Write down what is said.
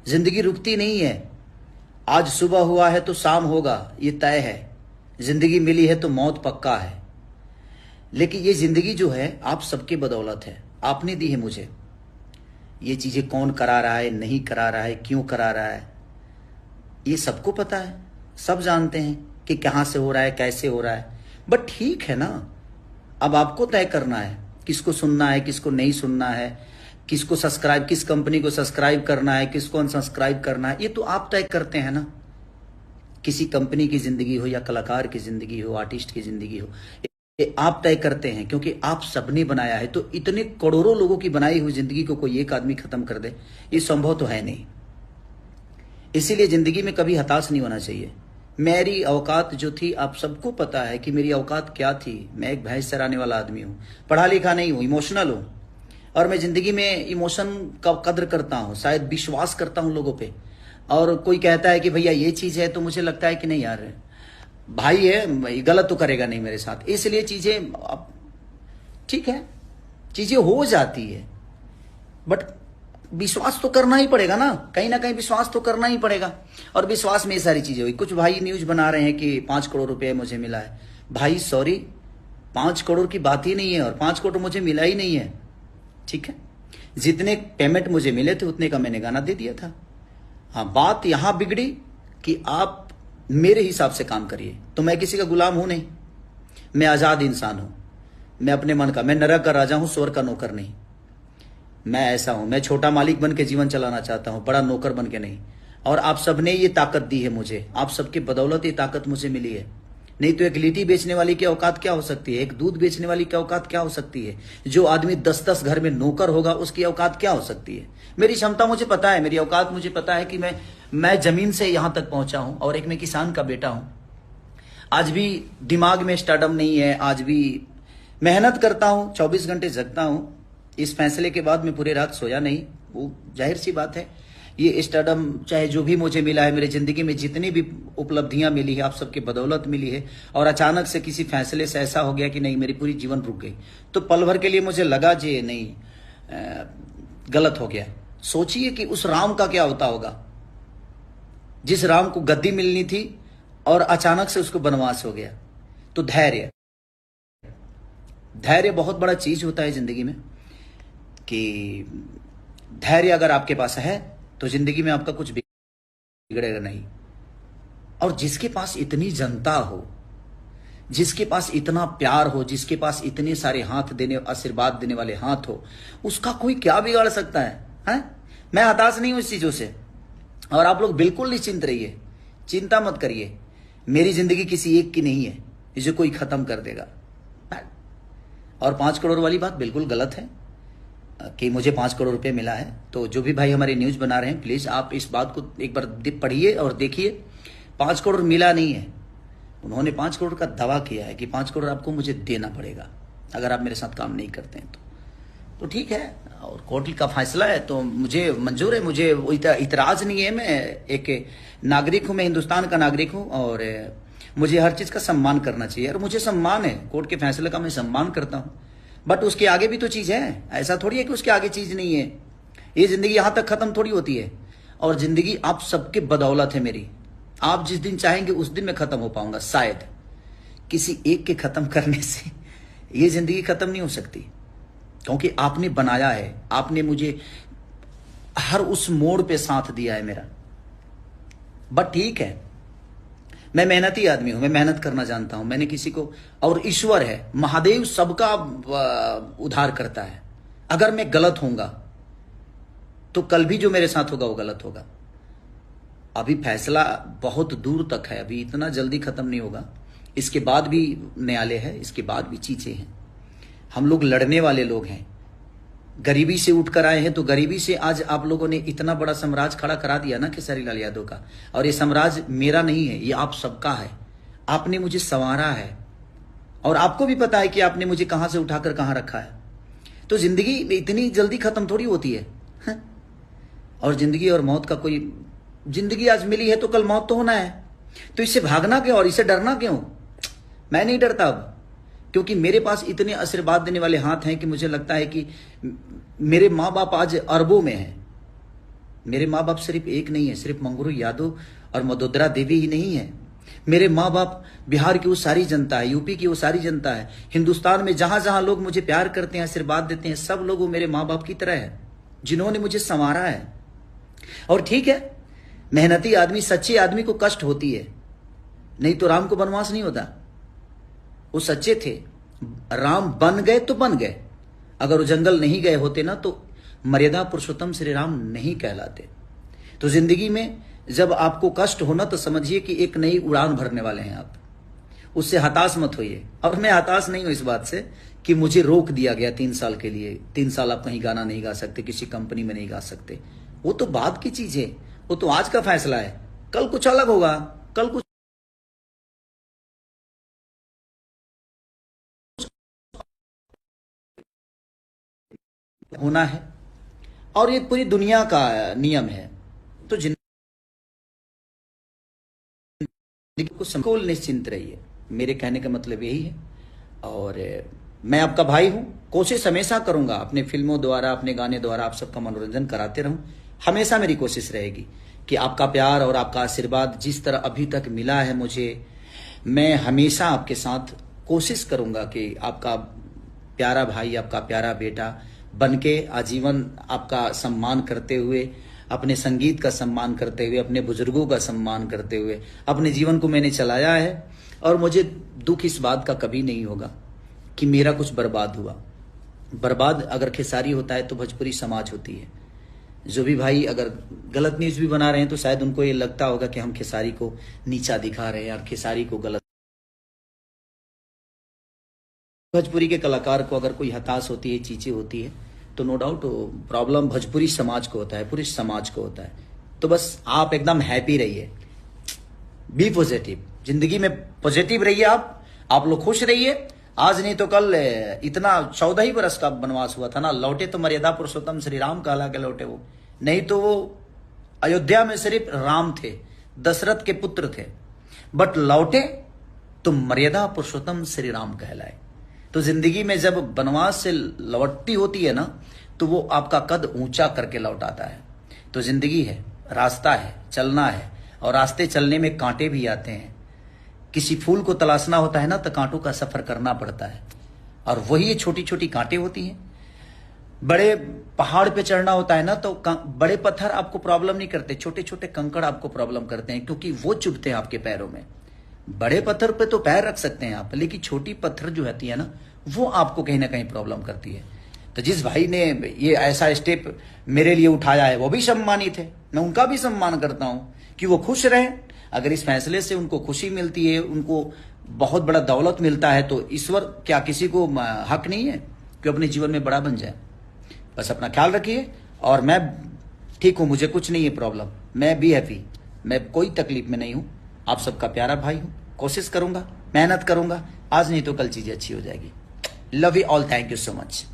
जिंदगी रुकती नहीं है। आज सुबह हुआ है तो शाम होगा, ये तय है। जिंदगी मिली है तो मौत पक्का है। लेकिन ये जिंदगी जो है आप सबके बदौलत है, आपने दी है मुझे। ये चीजें कौन करा रहा है, नहीं करा रहा है, क्यों करा रहा है, ये सबको पता है। सब जानते हैं कि कहां से हो रहा है, कैसे हो रहा है। बट ठीक है ना, अब आपको तय करना है किसको सुनना है, किसको नहीं सुनना है, किसको सब्सक्राइब, किस कंपनी को सब्सक्राइब करना है, किसको अनसब्सक्राइब करना है। ये तो आप तय करते हैं ना। किसी कंपनी की जिंदगी हो या कलाकार की जिंदगी हो, आर्टिस्ट की जिंदगी हो, ये आप तय करते हैं, क्योंकि आप सबने बनाया है। तो इतने करोड़ों लोगों की बनाई हुई जिंदगी को कोई एक आदमी खत्म कर दे, ये संभव तो है नहीं। इसीलिए जिंदगी में कभी हताश नहीं होना चाहिए। मेरी औकात जो थी, आप सबको पता है कि मेरी औकात क्या थी। मैं एक भैंस चराने वाला आदमी हूँ, पढ़ा लिखा नहीं हूँ, इमोशनल हूँ। और मैं जिंदगी में इमोशन का कद्र करता हूँ, शायद विश्वास करता हूँ लोगों पे। और कोई कहता है कि भैया ये चीज है, तो मुझे लगता है कि नहीं यार, भाई है, गलत तो करेगा नहीं मेरे साथ। इसलिए चीजें ठीक है, चीजें हो जाती है, बट विश्वास तो करना ही पड़ेगा ना कहीं विश्वास तो करना ही पड़ेगा। और विश्वास में ये सारी चीजें हुई। कुछ भाई न्यूज बना रहे हैं कि 5 करोड़ रुपए मुझे मिला है। भाई सॉरी, 5 करोड़ की बात ही नहीं है, और 5 करोड़ मुझे मिला ही नहीं है। ठीक है, जितने पेमेंट मुझे मिले थे उतने का मैंने गाना दे दिया था। हाँ, बात यहां बिगड़ी कि आप मेरे हिसाब से काम करिए। तो मैं किसी का गुलाम हूं नहीं, मैं आजाद इंसान हूं। मैं अपने मन का, मैं नरक का राजा हूं, स्वर्ग का नौकर नहीं। मैं ऐसा हूं, मैं छोटा मालिक बन के जीवन चलाना चाहता हूं, बड़ा नौकर बन के नहीं। और आप सबने ये ताकत दी है मुझे, आप सबके बदौलत ये ताकत मुझे मिली है। नहीं तो एक लिट्टी बेचने वाली की औकात क्या हो सकती है, एक दूध बेचने वाली की औकात क्या हो सकती है, जो आदमी 10-10 घर में नौकर होगा उसकी औकात क्या हो सकती है। मेरी क्षमता मुझे पता है, मेरी औकात मुझे पता है कि मैं जमीन से यहां तक पहुंचा हूं। और एक मैं किसान का बेटा हूं। आज भी दिमाग में स्टार्डम नहीं है, आज भी मेहनत करता हूं, 24 घंटे जगता हूं। इस फैसले के बाद मैं पूरी रात सोया नहीं, वो जाहिर सी बात है। ये स्टारडम चाहे जो भी मुझे मिला है, मेरी जिंदगी में जितनी भी उपलब्धियां मिली है, आप सबके बदौलत मिली है। और अचानक से किसी फैसले से ऐसा हो गया कि नहीं, मेरी पूरी जीवन रुक गई। तो पल भर के लिए मुझे लगा जी नहीं, गलत हो गया। सोचिए कि उस राम का क्या होता होगा, जिस राम को गद्दी मिलनी थी और अचानक से उसको वनवास हो गया। तो धैर्य, धैर्य बहुत बड़ा चीज होता है जिंदगी में। कि धैर्य अगर आपके पास है तो जिंदगी में आपका कुछ बिगड़ेगा नहीं। और जिसके पास इतनी जनता हो, जिसके पास इतना प्यार हो, जिसके पास इतने सारे हाथ देने, आशीर्वाद देने वाले हाथ हो, उसका कोई क्या बिगाड़ सकता है? मैं हताश नहीं हूं इस चीजों से। और आप लोग बिल्कुल निश्चिंत रहिए, चिंता मत करिए। मेरी जिंदगी किसी एक की नहीं है जिसे कोई खत्म कर देगा। और 5 करोड़ वाली बात बिल्कुल गलत है कि मुझे 5 करोड़ रुपए मिला है। तो जो भी भाई हमारे न्यूज बना रहे हैं, प्लीज आप इस बात को एक बार पढ़िए और देखिए। 5 करोड़ मिला नहीं है, उन्होंने 5 करोड़ का दावा किया है कि 5 करोड़ आपको मुझे देना पड़ेगा अगर आप मेरे साथ काम नहीं करते हैं तो ठीक है। और कोर्ट का फैसला है तो मुझे मंजूर है, मुझे इतराज नहीं है। मैं एक नागरिक हूं, मैं हिंदुस्तान का नागरिक हूं और मुझे हर चीज का सम्मान करना चाहिए। और मुझे सम्मान है, कोर्ट के फैसले का मैं सम्मान करता हूं। बट उसके आगे भी तो चीज है, ऐसा थोड़ी है कि उसके आगे चीज नहीं है। ये जिंदगी यहां तक खत्म थोड़ी होती है। और जिंदगी आप सबके बदौलत है मेरी। आप जिस दिन चाहेंगे उस दिन मैं खत्म हो पाऊंगा। शायद किसी एक के खत्म करने से ये जिंदगी खत्म नहीं हो सकती, क्योंकि आपने बनाया है, आपने मुझे हर उस मोड़ पे साथ दिया है मेरा। बट ठीक है, मैं मेहनती आदमी हूं, मैं मेहनत करना जानता हूं। मैंने किसी को, और ईश्वर है, महादेव सबका उद्धार करता है। अगर मैं गलत होऊंगा तो कल भी जो मेरे साथ होगा वो गलत होगा। अभी फैसला बहुत दूर तक है, अभी इतना जल्दी खत्म नहीं होगा। इसके बाद भी न्यायालय है, इसके बाद भी चीजें हैं। हम लोग लड़ने वाले लोग हैं, गरीबी से उठकर आए हैं। तो गरीबी से आज आप लोगों ने इतना बड़ा साम्राज्य खड़ा करा दिया ना खेसारी लाल यादव का। और ये साम्राज्य मेरा नहीं है, ये आप सबका है। आपने मुझे संवारा है और आपको भी पता है कि आपने मुझे कहां से उठाकर कहां रखा है। तो जिंदगी इतनी जल्दी खत्म थोड़ी होती है। और जिंदगी और मौत का कोई, जिंदगी आज मिली है तो कल मौत तो होना है। तो इससे भागना क्यों और इससे डरना क्यों? मैं नहीं डरता अब, क्योंकि मेरे पास इतने आशीर्वाद देने वाले हाथ हैं कि मुझे लगता है कि मेरे माँ बाप आज अरबों में हैं। मेरे माँ बाप सिर्फ एक नहीं है, सिर्फ मंगरू यादव और मदोदरा देवी ही नहीं है। मेरे माँ बाप बिहार की वो सारी जनता है, यूपी की वो सारी जनता है, हिंदुस्तान में जहां जहां लोग मुझे प्यार करते हैं, आशीर्वाद देते हैं, सब लोग वो मेरे माँ बाप की तरह है, जिन्होंने मुझे संवारा है। और ठीक है, मेहनती आदमी, सच्चे आदमी को कष्ट होती है, नहीं तो राम को वनवास नहीं होता। वो सच्चे थे, राम बन गए तो बन गए, अगर वो जंगल नहीं गए होते ना तो मर्यादा पुरुषोत्तम श्री राम नहीं कहलाते। तो जिंदगी में जब आपको कष्ट होना तो समझिए कि एक नई उड़ान भरने वाले हैं आप, उससे हताश मत होइए। और मैं हताश नहीं हूं इस बात से कि मुझे रोक दिया गया 3 साल के लिए, 3 साल आप कहीं गाना नहीं गा सकते, किसी कंपनी में नहीं गा सकते, वो तो बाद की चीज है, वो तो आज का फैसला है, कल कुछ अलग होगा, कल कुछ होना है, और ये पूरी दुनिया का नियम है। तो को संकुल निश्चिंत रहिए, मेरे कहने का मतलब यही है। और मैं आपका भाई हूं, कोशिश हमेशा करूंगा अपने फिल्मों द्वारा, अपने गाने द्वारा आप सबका मनोरंजन कराते रहूं। हमेशा मेरी कोशिश रहेगी कि आपका प्यार और आपका आशीर्वाद जिस तरह अभी तक मिला है मुझे, मैं हमेशा आपके साथ कोशिश करूंगा कि आपका प्यारा भाई, आपका प्यारा बेटा बनके आजीवन आपका सम्मान करते हुए, अपने संगीत का सम्मान करते हुए, अपने बुजुर्गों का सम्मान करते हुए अपने जीवन को मैंने चलाया है। और मुझे दुख इस बात का कभी नहीं होगा कि मेरा कुछ बर्बाद हुआ। बर्बाद अगर खेसारी होता है तो भोजपुरी समाज होती है। जो भी भाई अगर गलत न्यूज भी बना रहे हैं तो शायद उनको ये लगता होगा कि हम खेसारी को नीचा दिखा रहे हैं और खेसारी को गलत। भोजपुरी के कलाकार को अगर कोई हताश होती है, चीजें होती है, तो नो डाउट प्रॉब्लम भोजपुरी समाज को होता है, पूरे समाज को होता है। तो बस आप एकदम हैप्पी रहिए, बी पॉजिटिव, जिंदगी में पॉजिटिव रहिए, आप लोग खुश रहिए। आज नहीं तो कल इतना 14 ही बरस का वनवास हुआ था ना, लौटे तो मर्यादा पुरुषोत्तम श्री राम कहला के लौटे वो, नहीं तो वो अयोध्या में सिर्फ राम थे, दशरथ के पुत्र थे, बट लौटे तो मर्यादा पुरुषोत्तम श्री राम कहलाए। तो जिंदगी में जब वनवास से लौटती होती है ना, तो वो आपका कद ऊंचा करके लौटाता है। तो जिंदगी है, रास्ता है, चलना है, और रास्ते चलने में कांटे भी आते हैं। किसी फूल को तलाशना होता है ना तो कांटों का सफर करना पड़ता है, और वही छोटी छोटी कांटे होती हैं। बड़े पहाड़ पे चढ़ना होता है ना तो बड़े पत्थर आपको प्रॉब्लम नहीं करते, छोटे छोटे कंकड़ आपको प्रॉब्लम करते हैं, क्योंकि वो चुभते हैं आपके पैरों में। बड़े पत्थर पे तो पैर रख सकते हैं आप, लेकिन छोटी पत्थर जो रहती है ना, वो आपको कहीं ना कहीं प्रॉब्लम करती है। तो जिस भाई ने ये ऐसा स्टेप मेरे लिए उठाया है वो भी सम्मानित है, मैं उनका भी सम्मान करता हूं कि वो खुश रहे। अगर इस फैसले से उनको खुशी मिलती है, उनको बहुत बड़ा दौलत मिलता है, तो ईश्वर क्या किसी को हक नहीं है कि अपने जीवन में बड़ा बन जाए। बस अपना ख्याल रखिए, और मैं ठीक हूं, मुझे कुछ नहीं है प्रॉब्लम, मैं भी हैप्पी, मैं कोई तकलीफ में नहीं हूं। आप सबका प्यारा भाई हूं, कोशिश करूंगा, मेहनत करूंगा, आज नहीं तो कल चीजें अच्छी हो जाएगी। Love you all, thank you so much.